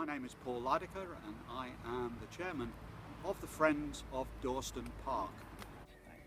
My name is Paul Lydecker and I am the chairman of the Friends of Dawstone Park.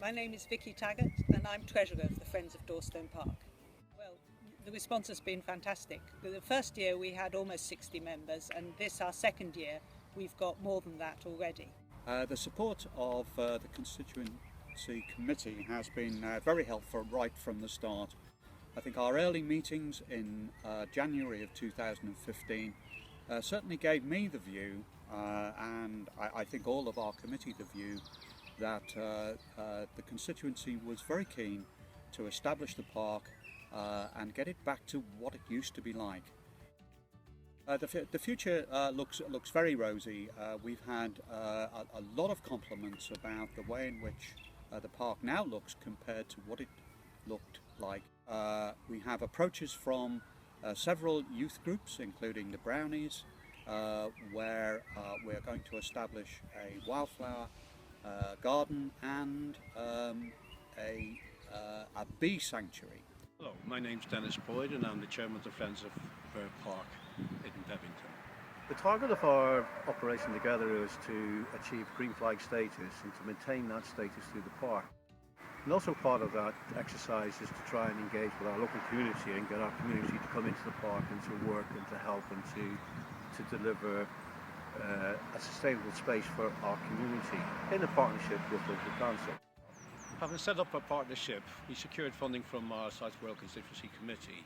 My name is Vicky Taggart and I'm treasurer of the Friends of Dawstone Park. Well, the response has been fantastic. The first year we had almost 60 members, and this, our second year, we've got more than that already. The support of the Constituency Committee has been very helpful right from the start. I think our early meetings in January of 2015 certainly gave me the view, and I think all of our committee the view, that the constituency was very keen to establish the park and get it back to what it used to be like. The future looks very rosy. We've had a lot of compliments about the way in which the park now looks compared to what it looked like. We have approaches from several youth groups, including the Brownies, where we're going to establish a wildflower garden and a bee sanctuary. Hello, my name's Dennis Boyd and I'm the chairman of the Friends of Wirral Park in Bebington. The target of our Operation Together is to achieve green flag status and to maintain that status through the park. And also part of that exercise is to try and engage with our local community and get our community to come into the park and to work and to help and to deliver a sustainable space for our community in a partnership with local council. Having set up a partnership, we secured funding from our South Wirral Constituency Committee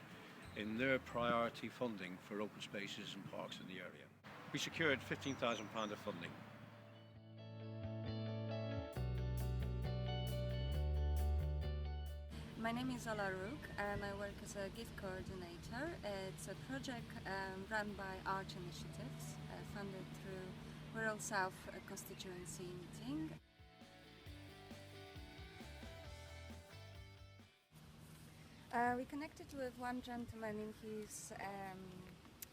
in their priority funding for open spaces and parks in the area. We secured £15,000 of funding. My name is Ala Rook and I work as a gift coordinator. It's a project run by Arch Initiatives, funded through Wirral South Constituency Meeting. We connected with one gentleman in his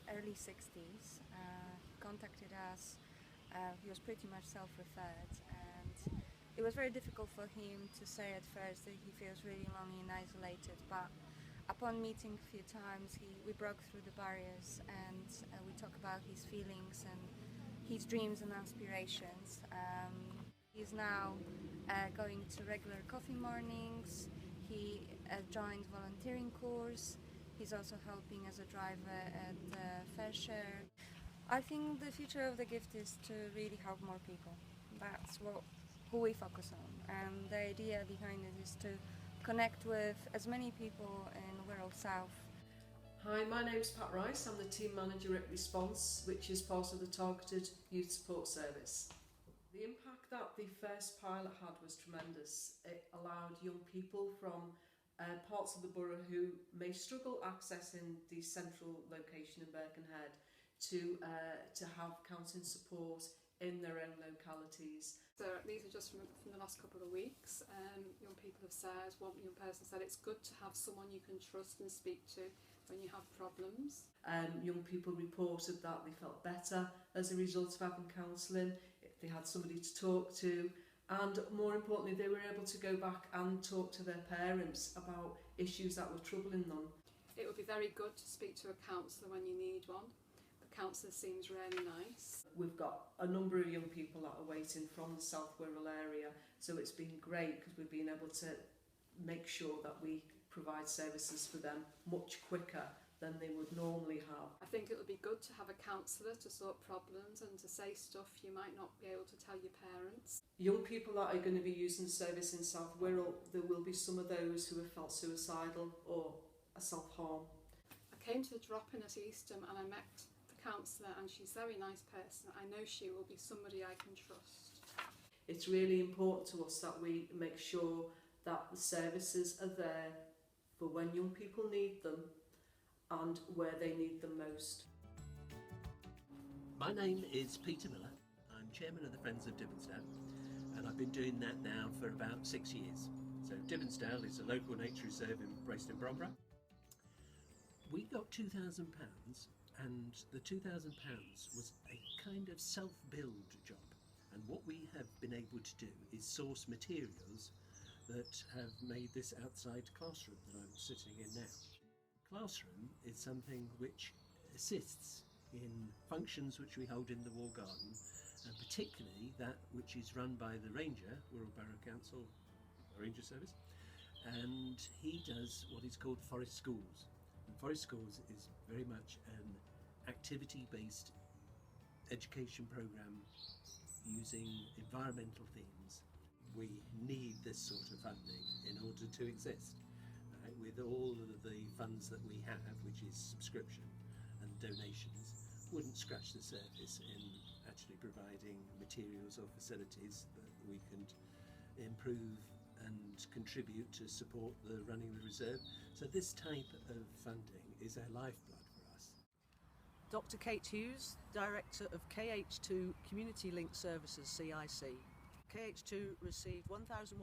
early 60s, contacted us. He was pretty much self-referred, and it was very difficult for him to say at first that he feels really lonely and isolated, but upon meeting a few times we broke through the barriers and we talked about his feelings and his dreams and aspirations. He's now going to regular coffee mornings. He joined volunteering course. He's also helping as a driver at Fair Share. I think the future of the gift is to really help more people. That's who we focus on, and the idea behind it is to connect with as many people in Wirral South. Hi, my name's Pat Rice. I'm the team manager at Response, which is part of the Targeted Youth Support Service. The impact that the first pilot had was tremendous. It allowed young people from parts of the borough who may struggle accessing the central location in Birkenhead to have counselling support in their own localities. So these are just from the last couple of weeks. Young people have said, one young person said, it's good to have someone you can trust and speak to when you have problems. Young people reported that they felt better as a result of having counselling, they had somebody to talk to, and more importantly they were able to go back and talk to their parents about issues that were troubling them. It would be very good to speak to a counsellor when you need one. The counsellor seems really nice. We've got a number of young people that are waiting from the South Wirral area, so it's been great because we've been able to make sure that we provide services for them much quicker than they would normally have. I think it would be good to have a counsellor to sort problems and to say stuff you might not be able to tell your parents. Young people that are going to be using the service in South Wirral, there will be some of those who have felt suicidal or self-harm. I came to the drop-in at Eastham and I met the counsellor, and she's a very nice person. I know she will be somebody I can trust. It's really important to us that we make sure that the services are there for when young people need them and where they need them most. My name is Peter Miller. I'm chairman of the Friends of Dibbinsdale, and I've been doing that now for about 6 years. So Dibbinsdale is a local nature reserve in Braceston Bromborough. We got £2,000, and the £2,000 was a kind of self-build job. And what we have been able to do is source materials that have made this outside classroom that I'm sitting in now. Classroom is something which assists in functions which we hold in the War Garden, and particularly that which is run by the Ranger, Wirral Borough Council Ranger Service, and he does what is called Forest Schools. And Forest Schools is very much an activity-based education programme using environmental themes. We need this sort of funding in order to exist. With all of the funds that we have, which is subscription and donations, wouldn't scratch the surface in actually providing materials or facilities that we can improve and contribute to support the running of the reserve. So this type of funding is our lifeblood for us. Dr. Kate Hughes, Director of KH2 Community Linked Services CIC. KH2 received £1,160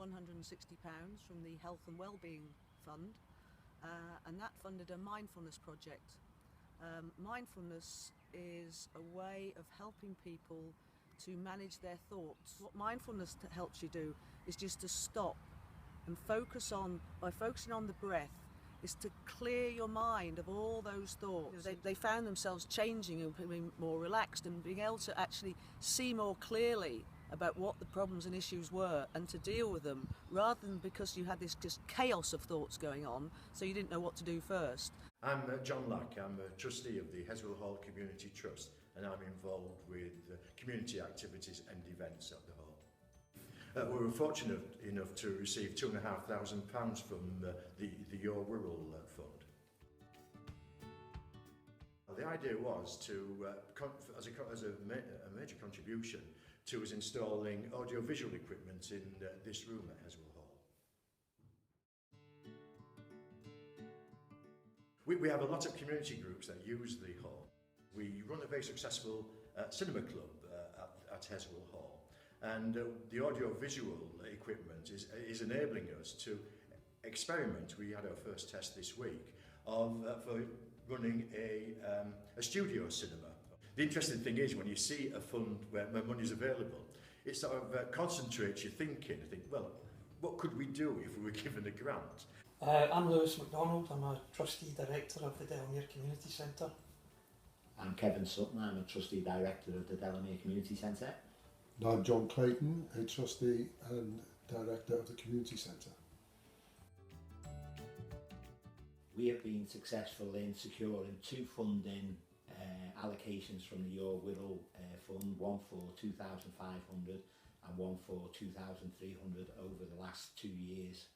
from the Health and Wellbeing Fund, and that funded a mindfulness project. Mindfulness is a way of helping people to manage their thoughts. What mindfulness helps you do is just to stop and focusing on the breath, is to clear your mind of all those thoughts. They found themselves changing and becoming more relaxed and being able to actually see more clearly about what the problems and issues were and to deal with them, rather than because you had this just chaos of thoughts going on, so you didn't know what to do first. I'm John Lack. I'm a trustee of the Heswall Hall Community Trust, and I'm involved with community activities and events at the hall. We were fortunate enough to receive £2,500 from the Your Wirral Fund. The idea was to, as a major contribution, to us installing audiovisual equipment in this room at Heswall Hall. We have a lot of community groups that use the hall. We run a very successful cinema club at Heswall Hall, and the audiovisual equipment is enabling us to experiment. We had our first test this week for running a studio cinema. The interesting thing is, when you see a fund where money is available, it sort of concentrates your thinking. I think, well, what could we do if we were given a grant? I'm Lewis MacDonald. I'm a trustee director of the Delamere Community Centre. I'm Kevin Sutton. I'm a trustee director of the Delamere Community Centre. And I'm John Clayton, a trustee and director of the Community Centre. We have been successful in securing two funding allocations from the Your Wirral Fund, one for 2,500 and one for 2,300 over the last 2 years.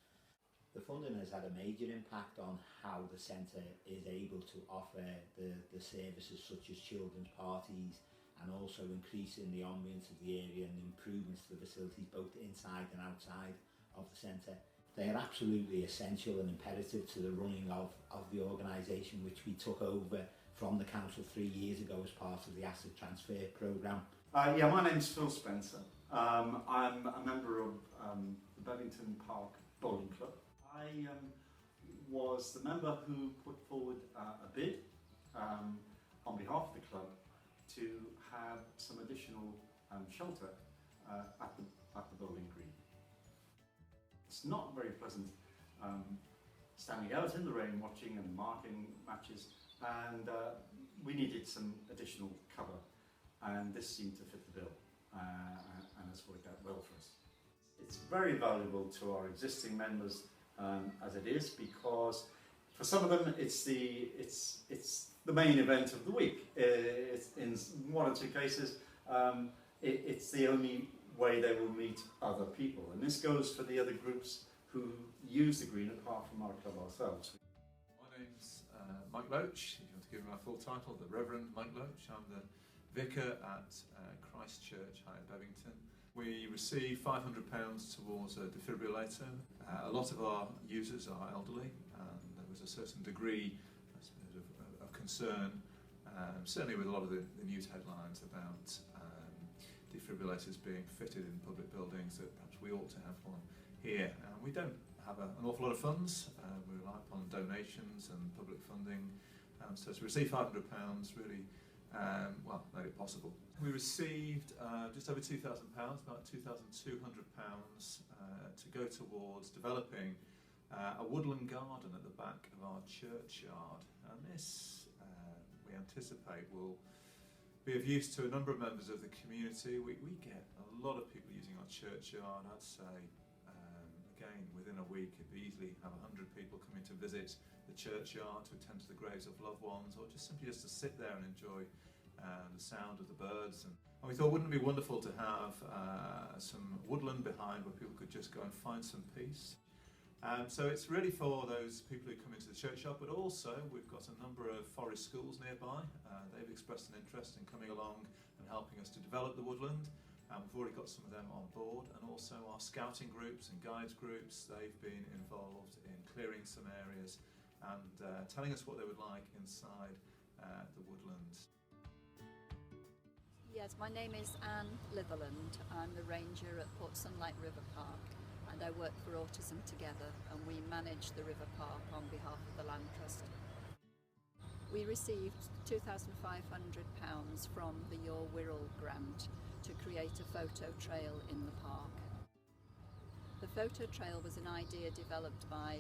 The funding has had a major impact on how the centre is able to offer the services such as children's parties, and also increasing the ambience of the area and improvements to the facilities both inside and outside of the centre. They are absolutely essential and imperative to the running of the organisation, which we took over from the council 3 years ago as part of the asset transfer programme. Yeah, my name's Phil Spencer. I'm a member of the Bebington Park Bowling Club. I was the member who put forward a bid on behalf of the club to have some additional shelter at the bowling green. It's not very pleasant standing out in the rain watching and marking matches, and we needed some additional cover, and this seemed to fit the bill, and it's worked out well for us. It's very valuable to our existing members as it is, because for some of them it's the main event of the week. It's in one or two cases it's the only way they will meet other people, and this goes for the other groups who use the green apart from our club ourselves. My name's Mike Loach. If you want to give me my full title, the Reverend Mike Loach. I'm the vicar at Christ Church, High at Bebington. We receive £500 towards a defibrillator. A lot of our users are elderly, and there was a certain degree of concern, certainly with a lot of the news headlines about defibrillators being fitted in public buildings, that perhaps we ought to have one here. We don't have an awful lot of funds. We rely upon donations and public funding. So to receive £500 really made it possible. We received just over £2,000, about £2,200 to go towards developing a woodland garden at the back of our churchyard. And this, we anticipate, will We have use to a number of members of the community. We get a lot of people using our churchyard. I'd say, again, within a week, it'd easily have 100 people coming to visit the churchyard, to attend to the graves of loved ones, or just simply to sit there and enjoy the sound of the birds. And we thought, wouldn't it be wonderful to have some woodland behind where people could just go and find some peace. So it's really for those people who come into the churchyard, but also we've got a number of forest schools nearby. They've expressed an interest in coming along and helping us to develop the woodland. We've already got some of them on board, and also our scouting groups and guides groups. They've been involved in clearing some areas and telling us what they would like inside the woodlands. Yes, my name is Anne Litherland. I'm the ranger at Port Sunlight River Park, and I work for Autism Together, and we manage the river park on behalf of the Land Trust. We received £2,500 from the Your Wirral grant to create a photo trail in the park. The photo trail was an idea developed by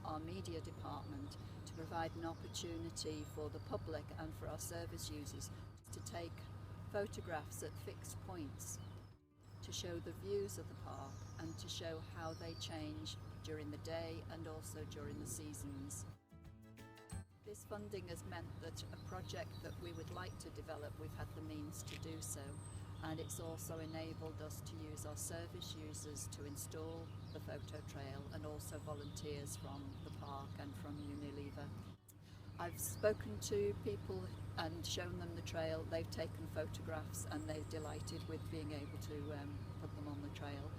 our media department to provide an opportunity for the public and for our service users to take photographs at fixed points to show the views of the park and to show how they change during the day and also during the seasons. This funding has meant that a project that we would like to develop, we've had the means to do so, and it's also enabled us to use our service users to install the photo trail, and also volunteers from the park and from Unilever. I've spoken to people and shown them the trail. They've taken photographs and they're delighted with being able to put them on the trail.